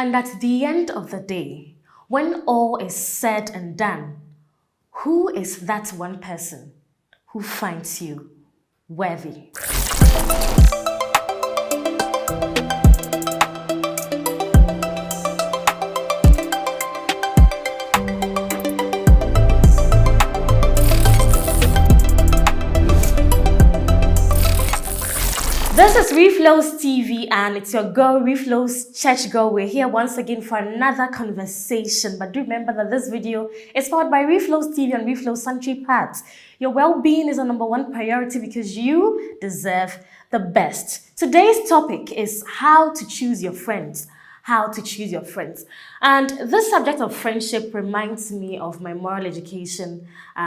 And at the end of the day, when all is said and done, who is that one person who finds you worthy? This is REFLO'S TV and it's your girl, REFLO'S Church Girl. We're here once again for another conversation. But do remember that this video is powered by REFLO'S TV and REFLO'S Sanitary pads. Your well-being is our #1 priority because you deserve the best. Today's topic is how to choose your friends. How to choose your friends. And this subject of friendship reminds me of my moral education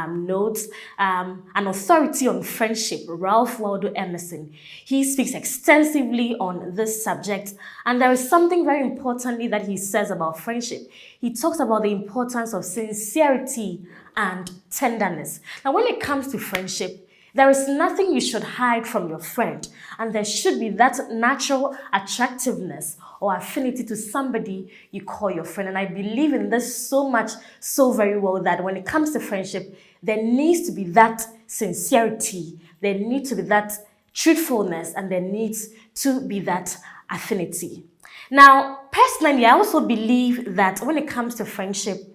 notes, an authority on friendship, Ralph Waldo Emerson. He speaks extensively on this subject, and there is something very importantly that he says about friendship. He talks about the importance of sincerity and tenderness. Now, when it comes to friendship, there is nothing you should hide from your friend, and there should be that natural attractiveness or affinity to somebody you call your friend. And I believe in this so much, so very well, that when it comes to friendship, there needs to be that sincerity, there needs to be that truthfulness, and there needs to be that affinity. Now, personally, I also believe that when it comes to friendship,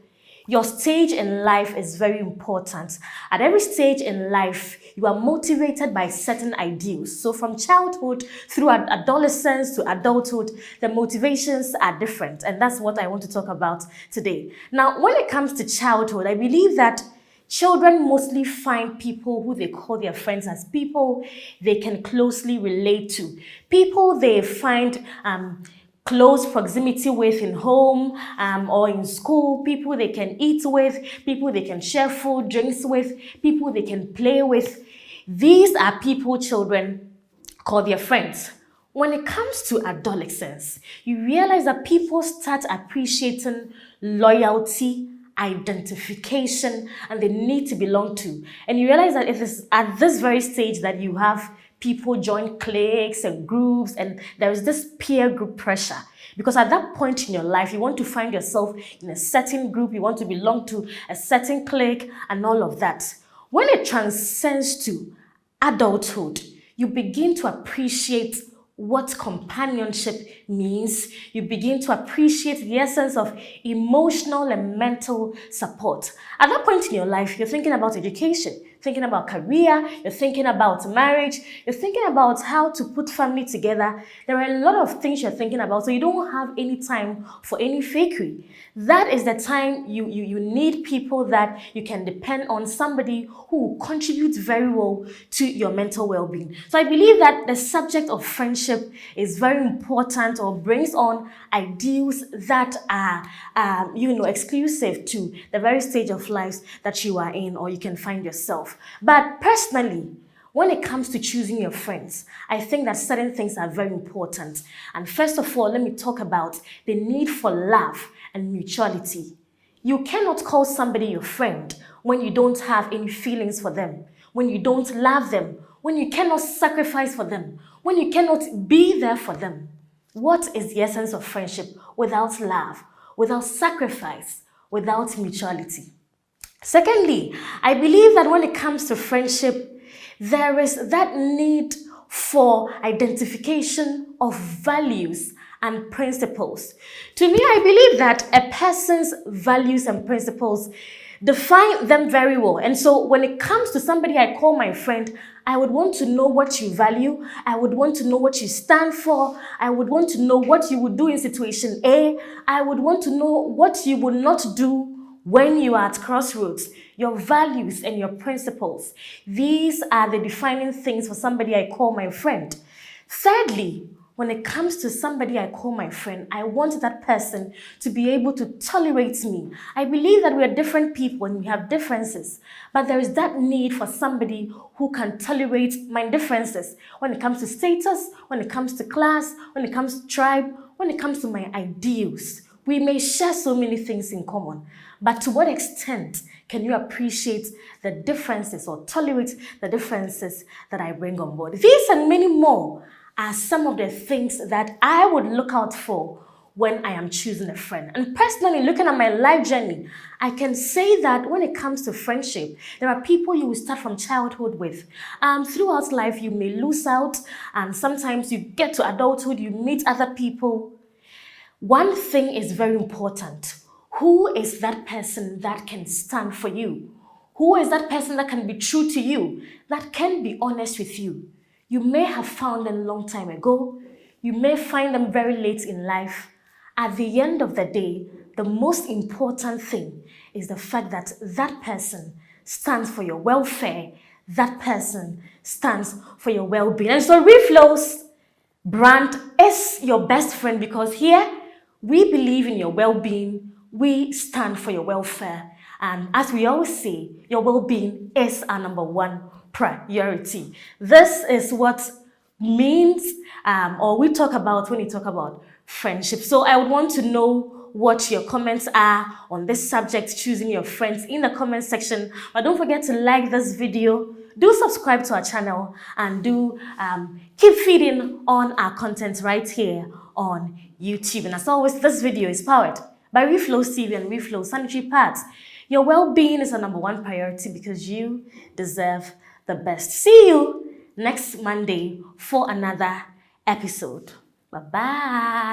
your stage in life is very important. At every stage in life, you are motivated by certain ideals. So from childhood through adolescence to adulthood, the motivations are different. And that's what I want to talk about today. Now, when it comes to childhood, I believe that children mostly find people who they call their friends as people they can closely relate to. People they find close proximity with in home or in school, people they can eat with, people they can share food, drinks with, people they can play with. These are people children call their friends. When it comes to adolescence, you realize that people start appreciating loyalty, identification, and the need to belong to. And you realize that it is at this very stage that you have people join cliques and groups, and there is this peer group pressure. Because at that point in your life, you want to find yourself in a certain group, you want to belong to a certain clique, and all of that. When it transcends to adulthood, you begin to appreciate what companionship means. You begin to appreciate the essence of emotional and mental support. At that point in your life, you're thinking about education, thinking about career, you're thinking about marriage, you're thinking about how to put family together. There are a lot of things you're thinking about, so you don't have any time for any fakery. That is the time you need people that you can depend on, somebody who will contribute very well to your mental well-being. So I believe that the subject of friendship is very important, or brings on ideals that are exclusive to the very stage of life that you are in or you can find yourself. But personally, when it comes to choosing your friends, I think that certain things are very important. And first of all, let me talk about the need for love and mutuality. You cannot call somebody your friend when you don't have any feelings for them, when you don't love them, when you cannot sacrifice for them, when you cannot be there for them. What is the essence of friendship without love, without sacrifice, without mutuality? Secondly, I believe that when it comes to friendship, there is that need for identification of values and principles. To me, I believe that a person's values and principles define them very well. And so when it comes to somebody I call my friend, I would want to know what you value. I would want to know what you stand for. I would want to know what you would do in situation A. I would want to know what you would not do when you are at crossroads. Your values and your principles. These are the defining things for somebody I call my friend. Thirdly, when it comes to somebody I call my friend, I want that person to be able to tolerate me. I believe that we are different people and we have differences, but there is that need for somebody who can tolerate my differences when it comes to status, when it comes to class, when it comes to tribe, when it comes to my ideals. We may share so many things in common, but to what extent can you appreciate the differences or tolerate the differences that I bring on board? These and many more are some of the things that I would look out for when I am choosing a friend. And personally, looking at my life journey, I can say that when it comes to friendship, there are people you will start from childhood with. Throughout life, you may lose out, and sometimes you get to adulthood, you meet other people. One thing is very important. Who is that person that can stand for you? Who is that person that can be true to you, that can be honest with you? You may have found them a long time ago. You may find them very late in life. At the end of the day, the most important thing is the fact that that person stands for your welfare. That person stands for your well-being. And so Reflow's brand is your best friend because here we believe in your well-being. We stand for your welfare. And as we always say, your well-being is our number one priority. This is what means or we talk about when we talk about friendship. So I would want to know what your comments are on this subject, choosing your friends, in the comment section. But don't forget to like this video, do subscribe to our channel, and do keep feeding on our content right here on YouTube. And as always, this video is powered by REFLO'S TV and REFLO'S Sanitary pads. Your well-being is our number one priority because you deserve the best. See you next Monday for another episode. Bye-bye.